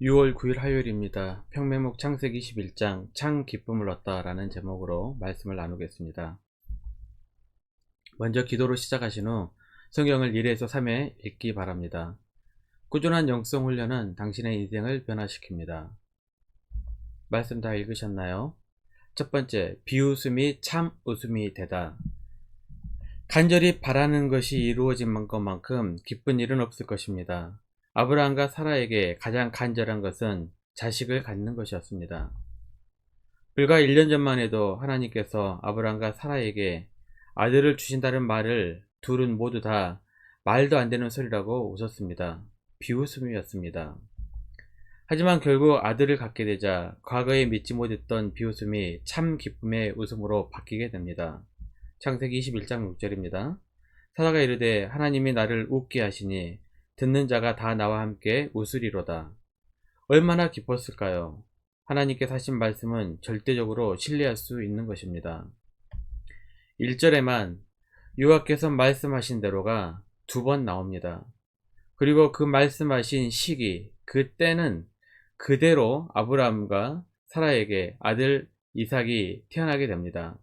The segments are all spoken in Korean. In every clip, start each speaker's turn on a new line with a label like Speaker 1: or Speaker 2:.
Speaker 1: 6월 9일 화요일입니다. 평매목 창세기 21장 참 기쁨을 얻다 라는 제목으로 말씀을 나누겠습니다. 먼저 기도로 시작하신 후 성경을 1에서 3회 읽기 바랍니다. 꾸준한 영성 훈련은 당신의 인생을 변화시킵니다. 말씀 다 읽으셨나요? 첫 번째, 비웃음이 참 웃음이 되다. 간절히 바라는 것이 이루어진 것만큼 기쁜 일은 없을 것입니다. 아브라함과 사라에게 가장 간절한 것은 자식을 갖는 것이었습니다. 불과 1년 전만 해도 하나님께서 아브라함과 사라에게 아들을 주신다는 말을 둘은 모두 다 말도 안 되는 소리라고 웃었습니다. 비웃음이었습니다. 하지만 결국 아들을 갖게 되자 과거에 믿지 못했던 비웃음이 참 기쁨의 웃음으로 바뀌게 됩니다. 창세기 21장 6절입니다. 사라가 이르되 하나님이 나를 웃게 하시니 듣는 자가 다 나와 함께 웃으리로다. 얼마나 기뻤을까요? 하나님께서 하신 말씀은 절대적으로 신뢰할 수 있는 것입니다. 1절에만 여호와께서 말씀하신 대로가 2번 나옵니다. 그리고 그 말씀하신 시기, 그 때는 그대로 아브라함과 사라에게 아들 이삭이 태어나게 됩니다.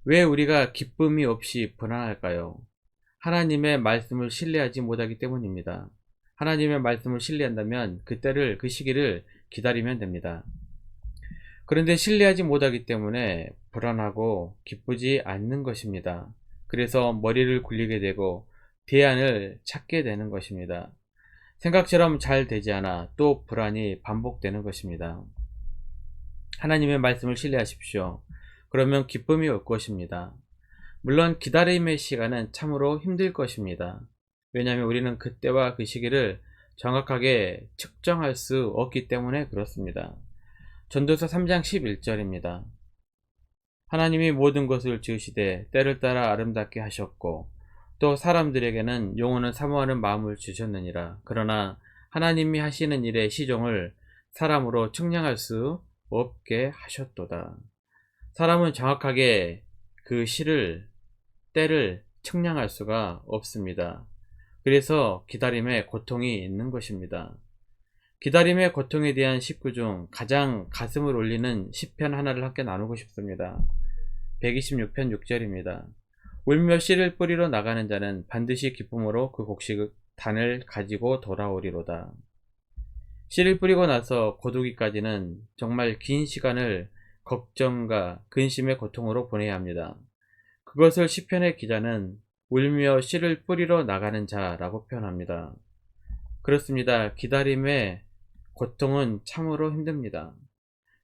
Speaker 1: 왜 우리가 기쁨이 없이 불안할까요? 하나님의 말씀을 신뢰하지 못하기 때문입니다. 하나님의 말씀을 신뢰한다면 그 때를, 그 시기를 기다리면 됩니다. 그런데 신뢰하지 못하기 때문에 불안하고 기쁘지 않는 것입니다. 그래서 머리를 굴리게 되고 대안을 찾게 되는 것입니다. 생각처럼 잘 되지 않아 또 불안이 반복되는 것입니다. 하나님의 말씀을 신뢰하십시오. 그러면 기쁨이 올 것입니다. 물론 기다림의 시간은 참으로 힘들 것입니다. 왜냐하면 우리는 그때와 그 시기를 정확하게 측정할 수 없기 때문에 그렇습니다. 전도서 3장 11절입니다. 하나님이 모든 것을 지으시되 때를 따라 아름답게 하셨고 또 사람들에게는 영혼을 사모하는 마음을 주셨느니라. 그러나 하나님이 하시는 일의 시종을 사람으로 측량할 수 없게 하셨도다. 사람은 정확하게 그 시를, 때를 측량할 수가 없습니다. 그래서 기다림에 고통이 있는 것입니다. 기다림의 고통에 대한 시구 중 가장 가슴을 울리는 시편 하나를 함께 나누고 싶습니다. 126편 6절입니다. 울며 씨를 뿌리러 나가는 자는 반드시 기쁨으로 그 곡식단을 가지고 돌아오리로다. 씨를 뿌리고 나서 거두기까지는 정말 긴 시간을 걱정과 근심의 고통으로 보내야 합니다. 그것을 시편의 기자는 울며 씨를 뿌리러 나가는 자라고 표현합니다. 그렇습니다. 기다림의 고통은 참으로 힘듭니다.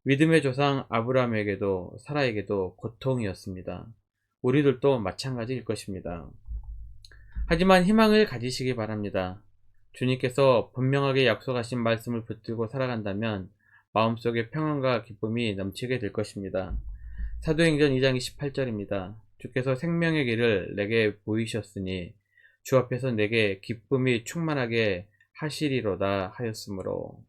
Speaker 1: 믿음의 조상 아브라함에게도 사라에게도 고통이었습니다. 우리들도 마찬가지일 것입니다. 하지만 희망을 가지시기 바랍니다. 주님께서 분명하게 약속하신 말씀을 붙들고 살아간다면 마음속에 평안과 기쁨이 넘치게 될 것입니다. 사도행전 2장 28절입니다. 주께서 생명의 길을 내게 보이셨으니 주 앞에서 내게 기쁨이 충만하게 하시리로다 하였으므로,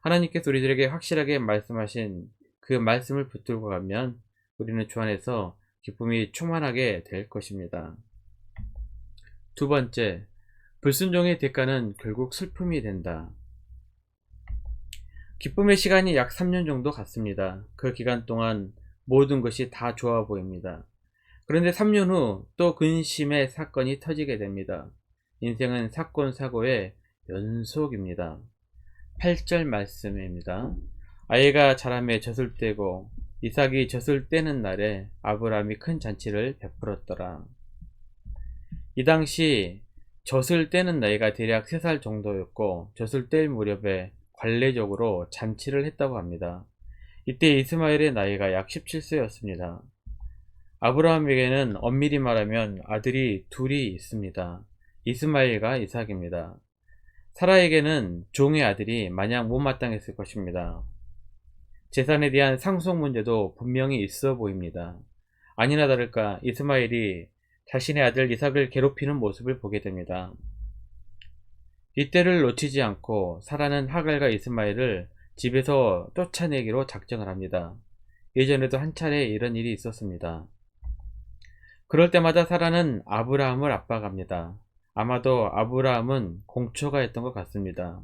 Speaker 1: 하나님께서 우리들에게 확실하게 말씀하신 그 말씀을 붙들고 가면 우리는 주 안에서 기쁨이 충만하게 될 것입니다. 두 번째, 불순종의 대가는 결국 슬픔이 된다. 기쁨의 시간이 약 3년 정도 갔습니다. 그 기간 동안 모든 것이 다 좋아 보입니다. 그런데 3년 후 또 근심의 사건이 터지게 됩니다. 인생은 사건 사고의 연속입니다. 8절 말씀입니다. 아이가 자라매 젖을 떼고 이삭이 젖을 떼는 날에 아브라함이 큰 잔치를 베풀었더라. 이 당시 젖을 떼는 나이가 대략 3살 정도였고 젖을 뗄 무렵에 관례적으로 잔치를 했다고 합니다. 이때 이스마엘의 나이가 약 17세였습니다. 아브라함에게는 엄밀히 말하면 아들이 둘이 있습니다. 이스마엘과 이삭입니다. 사라에게는 종의 아들이 마냥 못마땅했을 것입니다. 재산에 대한 상속 문제도 분명히 있어 보입니다. 아니나 다를까 이스마엘이 자신의 아들 이삭을 괴롭히는 모습을 보게 됩니다. 이때를 놓치지 않고 사라는 하갈과 이스마엘을 집에서 쫓아내기로 작정을 합니다. 예전에도 한 차례 이런 일이 있었습니다. 그럴 때마다 사라는 아브라함을 압박합니다. 아마도 아브라함은 공초가 했던 것 같습니다.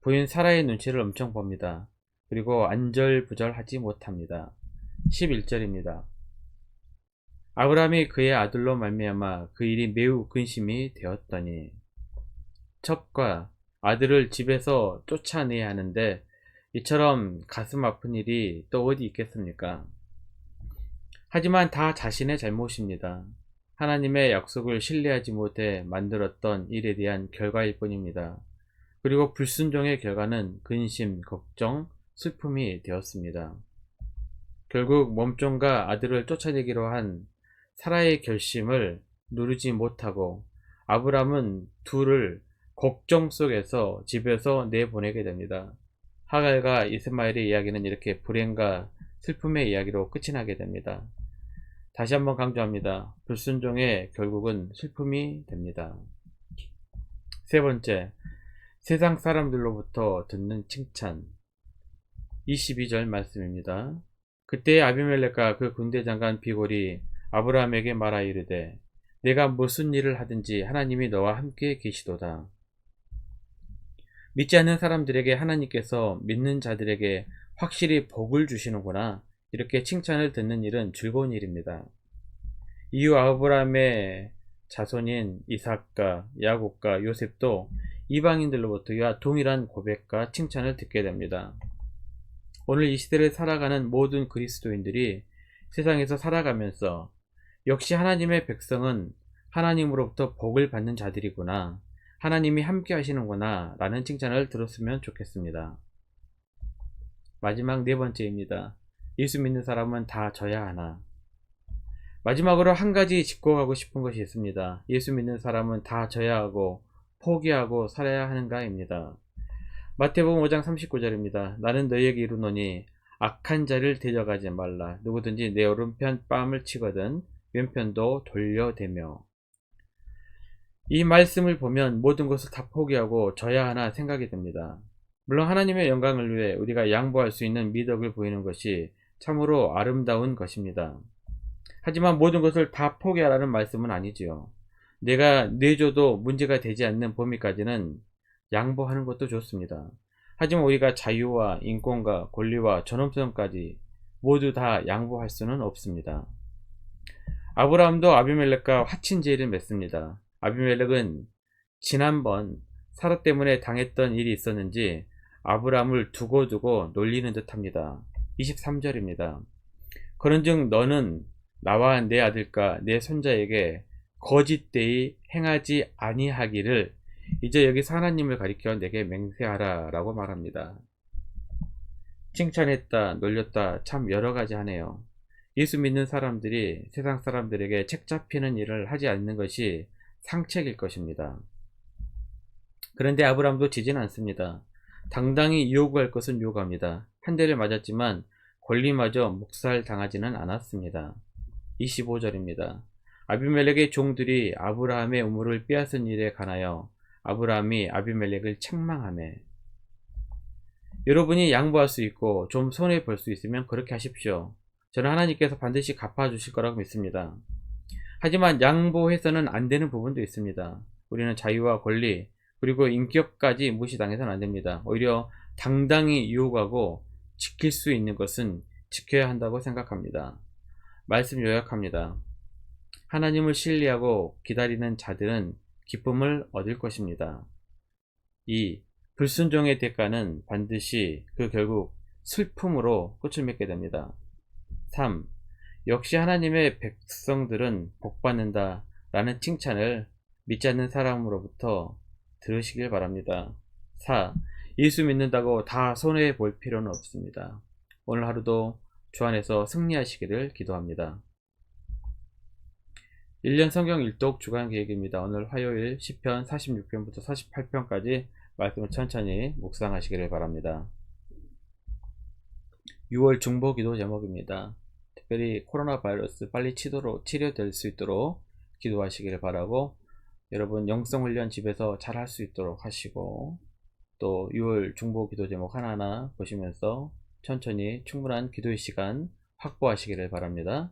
Speaker 1: 부인 사라의 눈치를 엄청 봅니다. 그리고 안절부절하지 못합니다. 11절입니다. 아브라함이 그의 아들로 말미암아 그 일이 매우 근심이 되었더니 첩과 아들을 집에서 쫓아내야 하는데 이처럼 가슴 아픈 일이 또 어디 있겠습니까? 하지만 다 자신의 잘못입니다. 하나님의 약속을 신뢰하지 못해 만들었던 일에 대한 결과일 뿐입니다. 그리고 불순종의 결과는 근심, 걱정, 슬픔이 되었습니다. 결국 몸종과 아들을 쫓아내기로 한 사라의 결심을 누르지 못하고 아브람은 둘을 걱정 속에서 집에서 내보내게 됩니다. 하갈과 이스마엘의 이야기는 이렇게 불행과 슬픔의 이야기로 끝이 나게 됩니다. 다시 한번 강조합니다. 불순종의 결국은 슬픔이 됩니다. 세 번째, 세상 사람들로부터 듣는 칭찬. 22절 말씀입니다. 그때 아비멜렉과 그 군대 장관 비골이 아브라함에게 말하 이르되 내가 무슨 일을 하든지 하나님이 너와 함께 계시도다. 믿지 않는 사람들에게 하나님께서 믿는 자들에게 확실히 복을 주시는구나. 이렇게 칭찬을 듣는 일은 즐거운 일입니다. 이후 아브라함의 자손인 이삭과 야곱과 요셉도 이방인들로부터 동일한 고백과 칭찬을 듣게 됩니다. 오늘 이 시대를 살아가는 모든 그리스도인들이 세상에서 살아가면서 역시 하나님의 백성은 하나님으로부터 복을 받는 자들이구나, 하나님이 함께 하시는구나 라는 칭찬을 들었으면 좋겠습니다. 마지막 네 번째입니다. 예수 믿는 사람은 다 져야 하나. 마지막으로 한 가지 짚고 가고 싶은 것이 있습니다. 예수 믿는 사람은 다 져야 하고 포기하고 살아야 하는가입니다. 마태복음 5장 39절입니다. 나는 너희에게 이르노니 악한 자를 데려가지 말라. 누구든지 내 오른편 뺨을 치거든 왼편도 돌려대며. 이 말씀을 보면 모든 것을 다 포기하고 져야 하나 생각이 듭니다. 물론 하나님의 영광을 위해 우리가 양보할 수 있는 미덕을 보이는 것이 참으로 아름다운 것입니다. 하지만 모든 것을 다 포기하라는 말씀은 아니지요. 내가 내줘도 문제가 되지 않는 범위까지는 양보하는 것도 좋습니다. 하지만 우리가 자유와 인권과 권리와 전엄성까지 모두 다 양보할 수는 없습니다. 아브라함도 아비멜렉과 화친제를 맺습니다. 아비멜렉은 지난번 사라 때문에 당했던 일이 있었는지 아브라함을 두고두고 놀리는 듯합니다. 23절입니다. 그런즉 너는 나와 내 아들과 내 손자에게 거짓되이 행하지 아니하기를 이제 여기서 하나님을 가리켜 내게 맹세하라 라고 말합니다. 칭찬했다, 놀렸다, 참 여러가지 하네요. 예수 믿는 사람들이 세상 사람들에게 책 잡히는 일을 하지 않는 것이 상책일 것입니다. 그런데 아브라함도 지진 않습니다. 당당히 요구할 것은 요구합니다. 한 대를 맞았지만 권리마저 묵살당하지는 않았습니다. 25절입니다. 아비멜렉의 종들이 아브라함의 우물을 빼앗은 일에 관하여 아브라함이 아비멜렉을 책망하매. 여러분이 양보할 수 있고 좀 손해볼 수 있으면 그렇게 하십시오. 저는 하나님께서 반드시 갚아주실 거라고 믿습니다. 하지만 양보해서는 안 되는 부분도 있습니다. 우리는 자유와 권리 그리고 인격까지 무시당해서는 안 됩니다. 오히려 당당히 요구하고 지킬 수 있는 것은 지켜야 한다고 생각합니다. 말씀 요약합니다. 하나님을 신뢰하고 기다리는 자들은 기쁨을 얻을 것입니다. 2. 불순종의 대가는 반드시 결국 슬픔으로 끝을 맺게 됩니다. 3. 역시 하나님의 백성들은 복받는다 라는 칭찬을 믿지 않는 사람으로부터 들으시길 바랍니다. 4. 예수 믿는다고 다 손해볼 필요는 없습니다. 오늘 하루도 주 안에서 승리하시기를 기도합니다. 1년 성경 일독 주간 계획입니다. 오늘 화요일 10편 46편부터 48편까지 말씀을 천천히 묵상하시기를 바랍니다. 6월 중보기도 제목입니다. 특별히 코로나 바이러스 빨리 치료될 수 있도록 기도하시기를 바라고, 여러분 영성훈련 집에서 잘 할 수 있도록 하시고, 또 6월 중보기도 제목 하나하나 보시면서 천천히 충분한 기도의 시간 확보하시기를 바랍니다.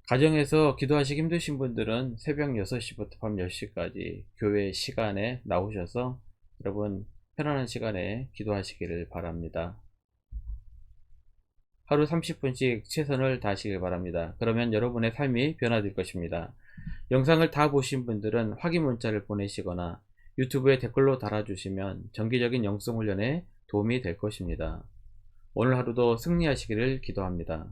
Speaker 1: 가정에서 기도하시기 힘드신 분들은 새벽 6시부터 밤 10시까지 교회 시간에 나오셔서 여러분 편안한 시간에 기도하시기를 바랍니다. 하루 30분씩 최선을 다하시길 바랍니다. 그러면 여러분의 삶이 변화될 것입니다. 영상을 다 보신 분들은 확인 문자를 보내시거나 유튜브에 댓글로 달아주시면 정기적인 영성 훈련에 도움이 될 것입니다. 오늘 하루도 승리하시기를 기도합니다.